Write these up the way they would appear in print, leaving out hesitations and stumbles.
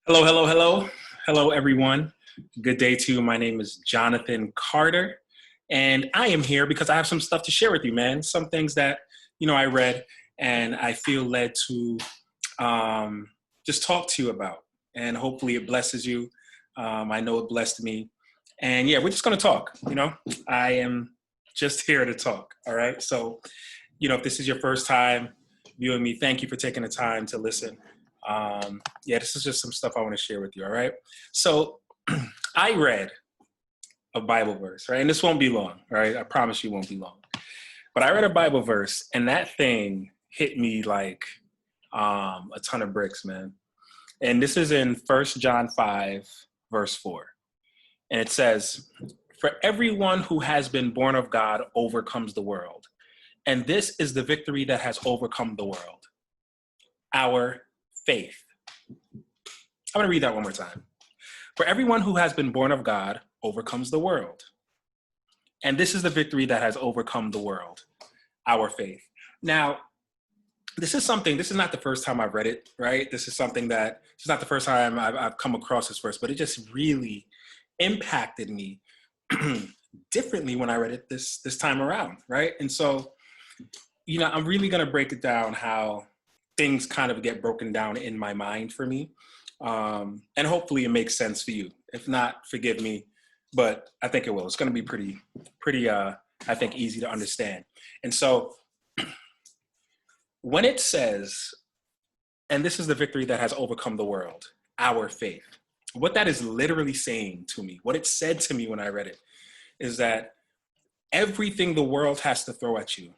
Hello, hello, hello. Hello, everyone. Good day to you. My name is Jonathan Carter, and I am here because I have some stuff to share with you, man. Some things that, I read and I feel led to just talk to you about. And hopefully it blesses you. I know it blessed me. And yeah, we're just going to talk. I am just here to talk. All right. So, if this is your first time viewing me, thank you for taking the time to listen. Yeah, this is just some stuff I want to share with you. All right. So I read a Bible verse, right? And this won't be long, right? I promise you it won't be long. But I read a Bible verse and that thing hit me like a ton of bricks, man. And this is in First John 5, verse 4. And it says, "For everyone who has been born of God overcomes the world. And this is the victory that has overcome the world, our faith." I'm going to read that one more time. "For everyone who has been born of God overcomes the world. And this is the victory that has overcome the world, our faith." Now, this is not the first time I've read it, right? This is not the first time I've come across this verse, but it just really impacted me differently when I read it this time around, right? And so, I'm really going to break it down how things kind of get broken down in my mind for me. And hopefully it makes sense for you. If not, forgive me, but I think it will. It's going to be pretty, I think, easy to understand. And so when it says, "And this is the victory that has overcome the world, our faith," what that is literally saying to me, what it said to me when I read it, is that everything the world has to throw at you,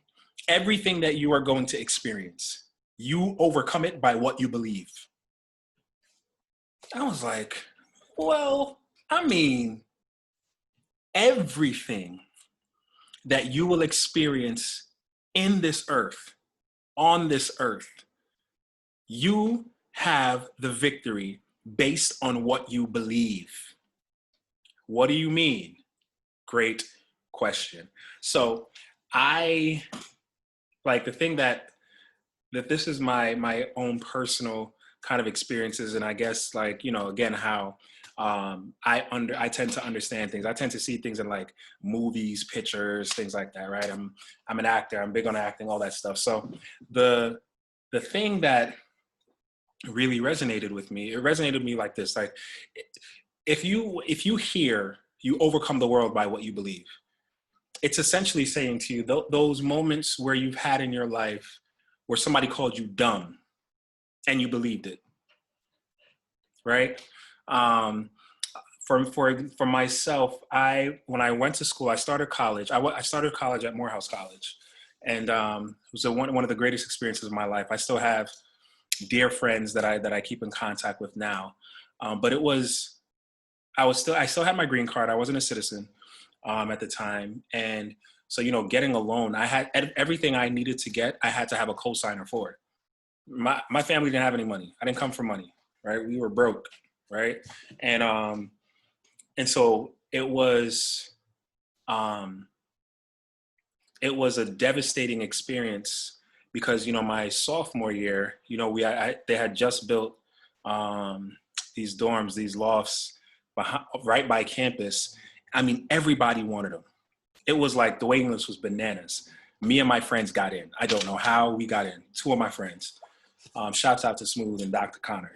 everything that you are going to experience, you overcome it by what you believe. I was like, well, I mean, everything that you will experience in this earth, on this earth, you have the victory based on what you believe. What do you mean? Great question. So I like the thing that this is my own personal kind of experiences, and I guess again how I tend to understand things. I tend to see things in like movies, pictures, things like that, right? I'm an actor. I'm big on acting, all that stuff. So the thing that really resonated with me, it resonated with me like this: like if you hear you overcome the world by what you believe, it's essentially saying to you those moments where you've had in your life where somebody called you dumb and you believed it, right? Um, for myself, when I went to school, I started college. I started college at Morehouse College, and it was one of the greatest experiences of my life. I still have dear friends that I keep in contact with now, but I still had my green card. I wasn't a citizen at the time, and so getting a loan, I had everything I needed to get. I had to have a cosigner for it. My family didn't have any money. I didn't come from money, right? We were broke, right? And so it was a devastating experience because my sophomore year, they had just built these dorms, these lofts right by campus. I mean, everybody wanted them. It was like the waiting list was bananas. Me and my friends got in. I don't know how we got in. Two of my friends. Shouts out to Smooth and Dr. Connor.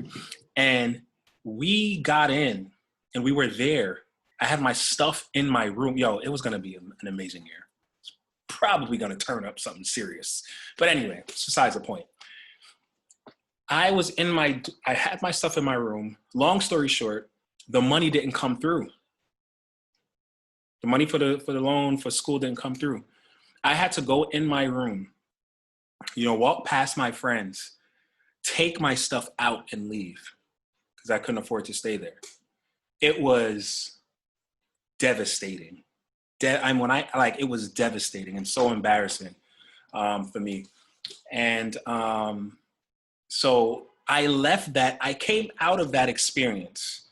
And we got in and we were there. I had my stuff in my room. Yo, it was going to be an amazing year. It's probably going to turn up something serious. But anyway, besides the point. I had my stuff in my room. Long story short, the money didn't come through. The money for the loan for school didn't come through. I had to go in my room, walk past my friends, take my stuff out and leave because I couldn't afford to stay there. It was devastating. It was devastating and so embarrassing for me. And so I came out of that experience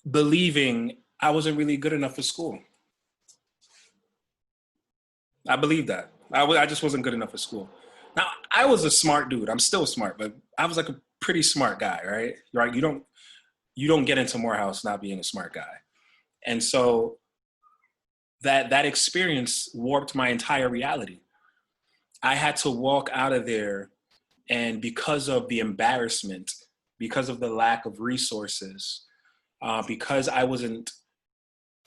believing I wasn't really good enough for school. I believed that. I just wasn't good enough for school. Now, I was a smart dude. I'm still smart, but I was like a pretty smart guy, right? Right? You don't get into Morehouse not being a smart guy. And so that experience warped my entire reality. I had to walk out of there, and because of the embarrassment, because of the lack of resources, because I wasn't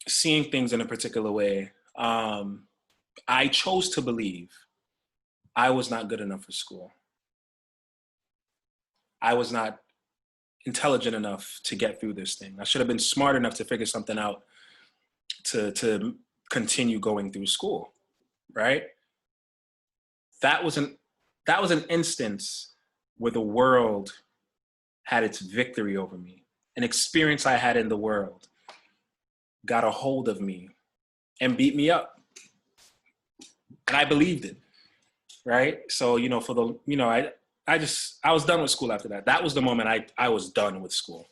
seeing things in a particular way, I chose to believe I was not good enough for school. I was not intelligent enough to get through this thing. I should have been smart enough to figure something out to continue going through school, right? That was an that was an instance where the world had its victory over me. An experience I had in the world got a hold of me and beat me up. And I believed it, right? So, for the, I was done with school after that. That was the moment I was done with school.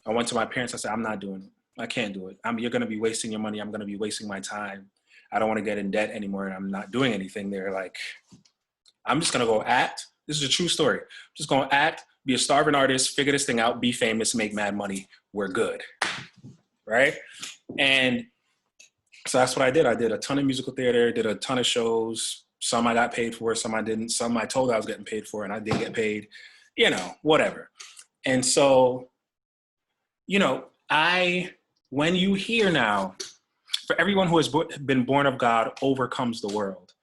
I went to my parents. I said, I'm not doing it. I can't do it. You're going to be wasting your money. I'm going to be wasting my time. I don't want to get in debt anymore. And I'm not doing anything there. Like, I'm just going to go act. This is a true story. I'm just going to act, be a starving artist, figure this thing out, be famous, make mad money. We're good. Right? And so that's what I did. I did a ton of musical theater, did a ton of shows. Some I got paid for, some I didn't. Some I told I was getting paid for, and I did get paid, whatever. And so, when you hear now, for everyone who has been born of God overcomes the world.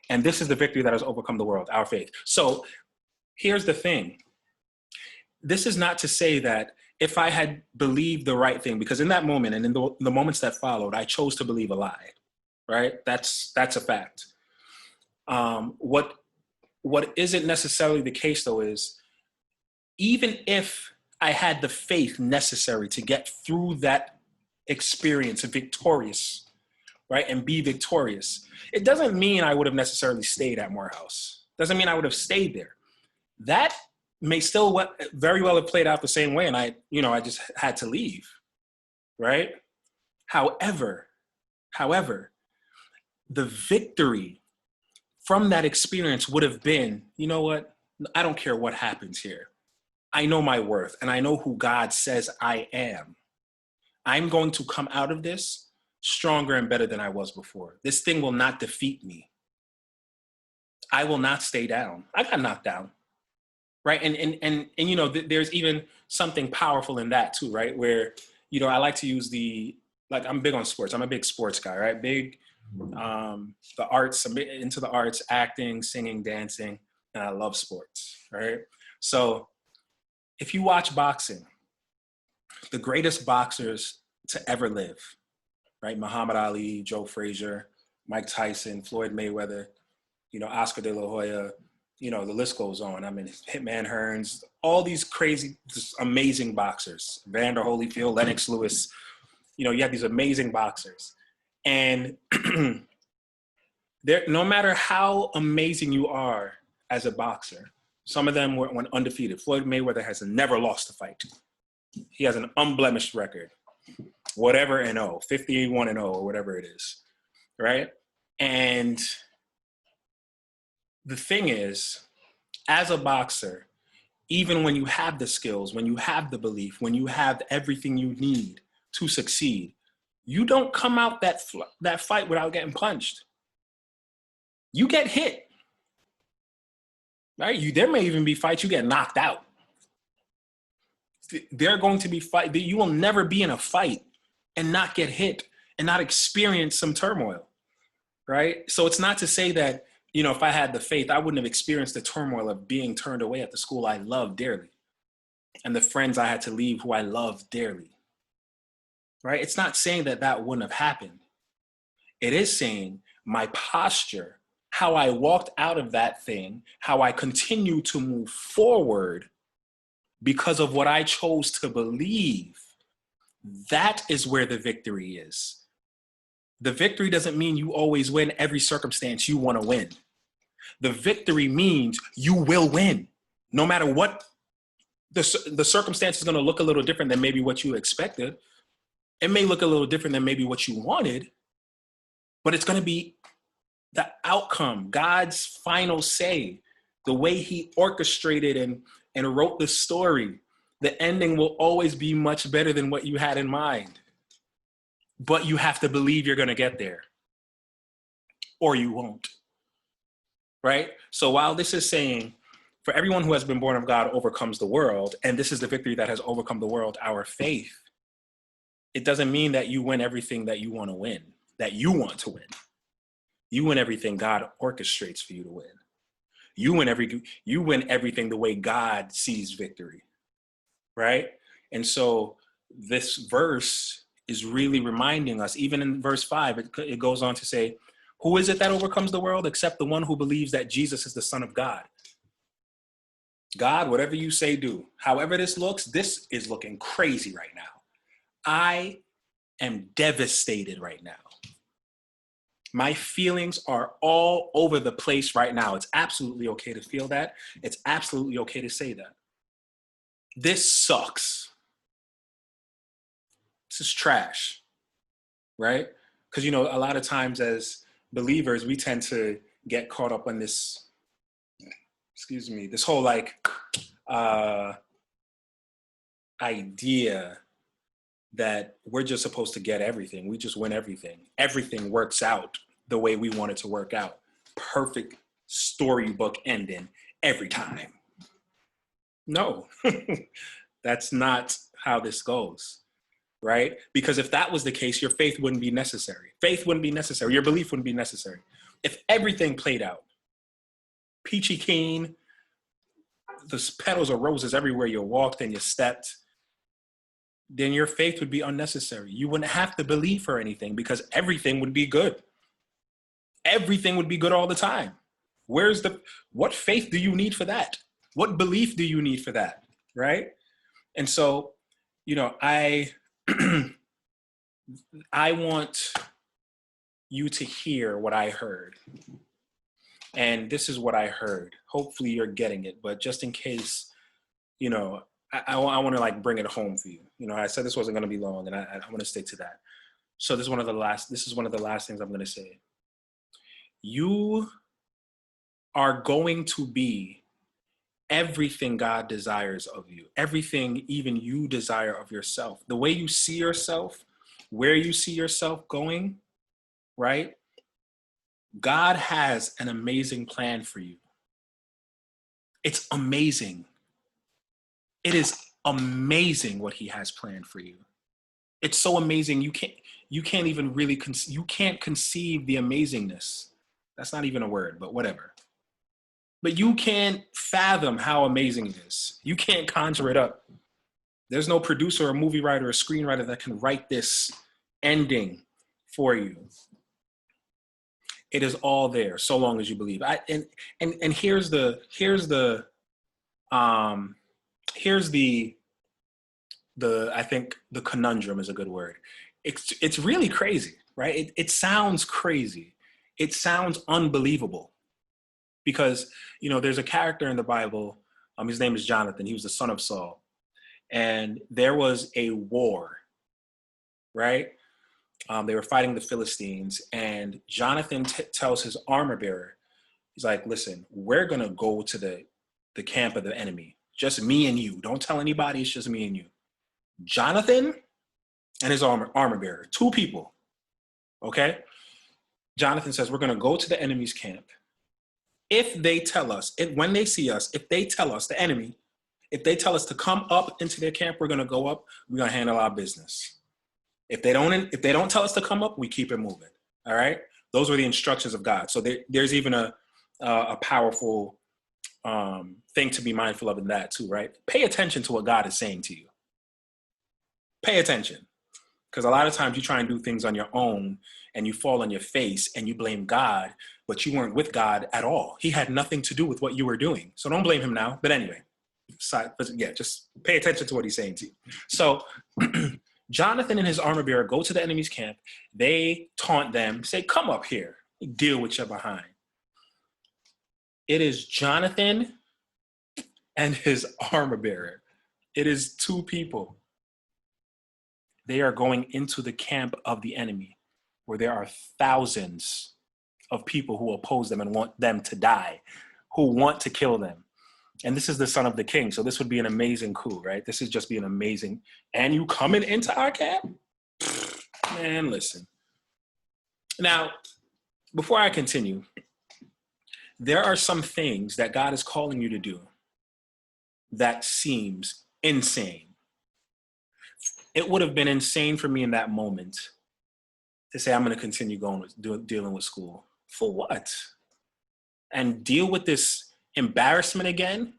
And this is the victory that has overcome the world, our faith. So here's the thing. This is not to say that if I had believed the right thing, because in that moment and in the moments that followed, I chose to believe a lie, right? That's a fact. What isn't necessarily the case, though, is even if I had the faith necessary to get through that experience victorious, right, and be victorious, it doesn't mean I would have necessarily stayed at Morehouse. Doesn't mean I would have stayed there. That may still very well have played out the same way, and I just had to leave, right? However, the victory from that experience would have been, you know what? I don't care what happens here. I know my worth, and I know who God says I am. I'm going to come out of this stronger and better than I was before. This thing will not defeat me. I will not stay down. I got knocked down, right? And there's even something powerful in that too, right? Where, I like to use I'm big on sports. I'm a big sports guy, right? Big, the arts, I'm into the arts, acting, singing, dancing, and I love sports, right? So if you watch boxing, the greatest boxers to ever live, right? Muhammad Ali, Joe Frazier, Mike Tyson, Floyd Mayweather, Oscar De La Hoya, the list goes on. I mean, Hitman Hearns, all these crazy, just amazing boxers, Vander Holyfield, Lennox Lewis, you have these amazing boxers. And no matter how amazing you are as a boxer, some of them went undefeated. Floyd Mayweather has never lost a fight. He has an unblemished record, whatever 51-0 or whatever it is, right? And the thing is, as a boxer, even when you have the skills, when you have the belief, when you have everything you need to succeed, you don't come out that fight without getting punched. You get hit, right? There may even be fights you get knocked out. There are going to be fights. You will never be in a fight and not get hit and not experience some turmoil, right? So it's not to say that, if I had the faith, I wouldn't have experienced the turmoil of being turned away at the school I loved dearly and the friends I had to leave who I loved dearly, right? It's not saying that wouldn't have happened. It is saying my posture, how I walked out of that thing, how I continue to move forward because of what I chose to believe. That is where the victory is. The victory doesn't mean you always win every circumstance you want to win. The victory means you will win. No matter what, the circumstance is going to look a little different than maybe what you expected. It may look a little different than maybe what you wanted, but it's going to be the outcome, God's final say The way he orchestrated and wrote the story, the ending will always be much better than what you had in mind. But you have to believe you're going to get there, or you won't. Right? So while this is saying, for everyone who has been born of God overcomes the world, and this is the victory that has overcome the world, our faith, it doesn't mean that you win everything that you want to win, that you want to win. You win everything God orchestrates for you to win. You win everything the way God sees victory, right? And so this verse is really reminding us, even in verse 5, it goes on to say, who is it that overcomes the world except the one who believes that Jesus is the Son of God? God, whatever you say, do. However this looks, this is looking crazy right now. I am devastated right now. My feelings are all over the place right now. It's absolutely okay to feel that. It's absolutely okay to say that. This sucks. This is trash, right? Because, you know, a lot of times as believers, we tend to get caught up on this, this whole like idea that we're just supposed to get everything. We just win everything. Everything works out the way we want it to work out. Perfect storybook ending every time. No, that's not how this goes, right? Because if that was the case, your faith wouldn't be necessary. Faith wouldn't be necessary. Your belief wouldn't be necessary. If everything played out, peachy keen, the petals of roses everywhere you walked and you stepped, then your faith would be unnecessary. You wouldn't have to believe for anything because everything would be good. Everything would be good all the time. What faith do you need for that? What belief do you need for that, right? And so, you know, I want you to hear what I heard. And this is what I heard. Hopefully you're getting it, but just in case, you know, I want to like bring it home for you. You know, I said this wasn't going to be long, and I want to stick to that. So this is one of the last things I'm going to say. You are going to be everything God desires of you, everything even you desire of yourself. The way you see yourself, where you see yourself going, right? God has an amazing plan for you. It's amazing. It is amazing what he has planned for you. It's so amazing. You can't even really, you can't conceive the amazingness. That's not even a word, but whatever. But you can't fathom how amazing it is. You can't conjure it up. There's no producer or movie writer or screenwriter that can write this ending for you. It is all there, so long as you believe. And here's the I think the conundrum is a good word. It's really crazy, right? It sounds crazy. It sounds unbelievable because, you know, there's a character in the Bible. His name is Jonathan. He was the son of Saul, and there was a war, right? They were fighting the Philistines, and Jonathan tells his armor bearer, he's like, listen, we're going to go to the camp of the enemy. Just me and you. Don't tell anybody. It's just me and you. Jonathan and his armor bearer, 2 people. Okay? Jonathan says, we're going to go to the enemy's camp. If they tell us, when they see us, if they tell us, the enemy, if they tell us to come up into their camp, we're going to go up. We're going to handle our business. If they don't tell us to come up, we keep it moving. All right? Those were the instructions of God. So there's even a powerful thing to be mindful of in that too, right? Pay attention to what God is saying to you. Pay attention. Because a lot of times you try and do things on your own and you fall on your face and you blame God, but you weren't with God at all. He had nothing to do with what you were doing. So don't blame him now. But anyway, just pay attention to what he's saying to you. So Jonathan and his armor bearer go to the enemy's camp. They taunt them, say, come up here, deal with your behind. It is Jonathan and his armor bearer. It is 2 people. They are going into the camp of the enemy where there are thousands of people who oppose them and want them to die, who want to kill them. And this is the son of the king. So this would be an amazing coup, right? This is just be an amazing. And you coming into our camp? Man, listen. Now, before I continue, there are some things that God is calling you to do that seems insane. It would have been insane for me in that moment to say, I'm going to continue dealing with school. For what? And deal with this embarrassment again?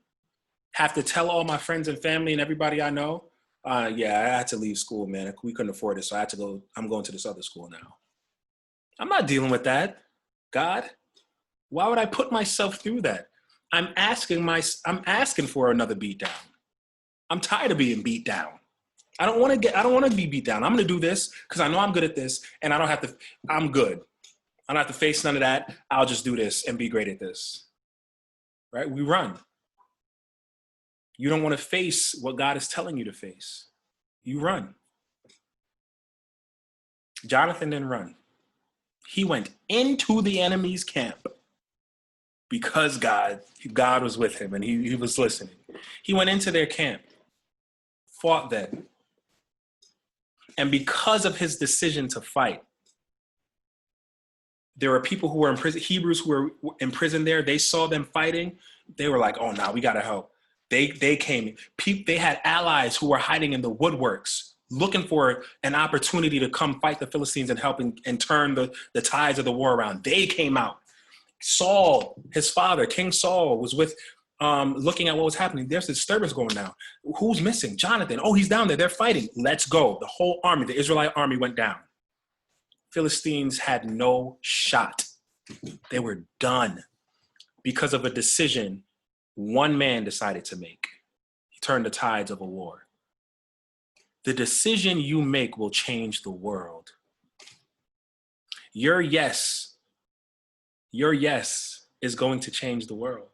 Have to tell all my friends and family and everybody I know, yeah, I had to leave school, man. We couldn't afford it, so I had to go. I'm going to this other school now. I'm not dealing with that, God. Why would I put myself through that? I'm asking for another beat down. I'm tired of being beat down. I don't want to be beat down. I'm going to do this because I know I'm good at this, and I'm good. I don't have to face none of that. I'll just do this and be great at this. Right? We run. You don't want to face what God is telling you to face. You run. Jonathan didn't run. He went into the enemy's camp because God was with him and he was listening. He went into their camp, fought them. And because of his decision to fight, there were people who were in prison, Hebrews who were in prison there. They saw them fighting. They were like, oh, no, we got to help. They came. They had allies who were hiding in the woodworks, looking for an opportunity to come fight the Philistines and help and turn the tides of the war around. They came out. Saul, his father, King Saul, was with looking at what was happening. There's a disturbance going down. Who's missing? Jonathan. Oh, he's down there. They're fighting. Let's go. The whole army, the Israelite army went down. Philistines had no shot. They were done because of a decision one man decided to make. He turned the tides of a war. The decision you make will change the world. Your yes is going to change the world.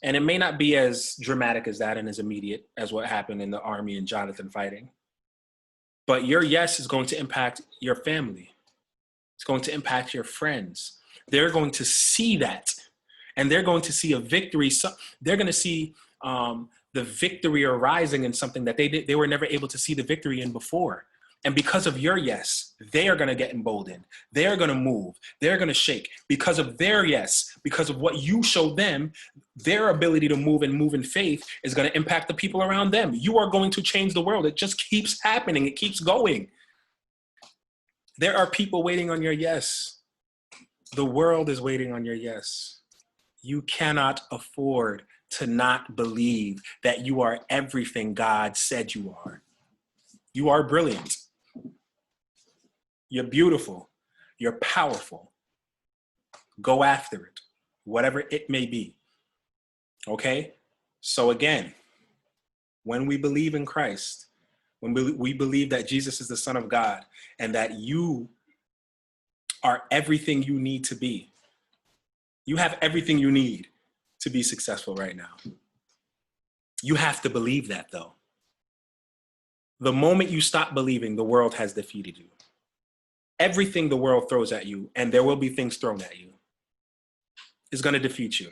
And it may not be as dramatic as that and as immediate as what happened in the army and Jonathan fighting. But your yes is going to impact your family. It's going to impact your friends. They're going to see that. And they're going to see a victory. So they're going to see the victory arising in something that they were never able to see the victory in before. And because of your yes, they are going to get emboldened. They're going to move. They're going to shake. Because of their yes, because of what you showed them, their ability to move in faith is going to impact the people around them. You are going to change the world. It just keeps happening. It keeps going. There are people waiting on your yes. The world is waiting on your yes. You cannot afford to not believe that you are everything God said you are. You are brilliant. You're beautiful. You're powerful. Go after it, whatever it may be. Okay? So again, when we believe in Christ, when we believe that Jesus is the Son of God and that you are everything you need to be, you have everything you need to be successful right now. You have to believe that, though. The moment you stop believing, the world has defeated you. Everything the world throws at you, and there will be things thrown at you, is going to defeat you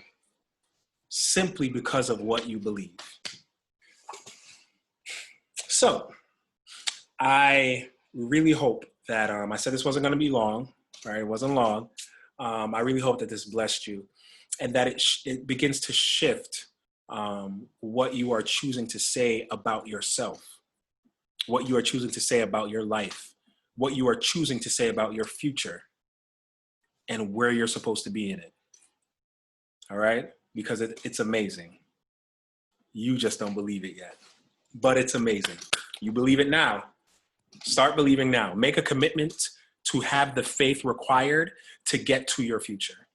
simply because of what you believe. So I really hope that, I said this wasn't going to be long, right? It wasn't long. I really hope that this blessed you and that it begins to shift what you are choosing to say about yourself, what you are choosing to say about your life, what you are choosing to say about your future and where you're supposed to be in it. All right? Because it's amazing. You just don't believe it yet, but it's amazing. You believe it now. Start believing now. Make a commitment to have the faith required to get to your future.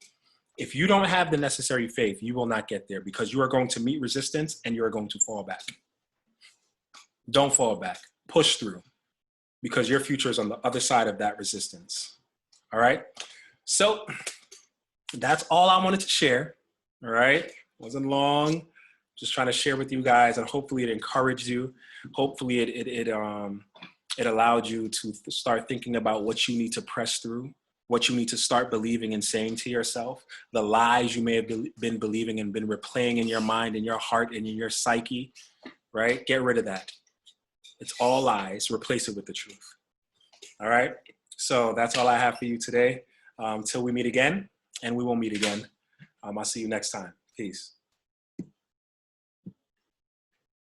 If you don't have the necessary faith, you will not get there because you are going to meet resistance and you are going to fall back. Don't fall back. Push through because your future is on the other side of that resistance. All right? So that's all I wanted to share. All right? Wasn't long. Just trying to share with you guys, and hopefully it encouraged you. Hopefully it allowed you to start thinking about what you need to press through, what you need to start believing and saying to yourself, the lies you may have been believing and been replaying in your mind, in your heart, and in your psyche, right? Get rid of that. It's all lies. Replace it with the truth. All right? So that's all I have for you today. Till we meet again, and we will meet again. I'll see you next time. Peace.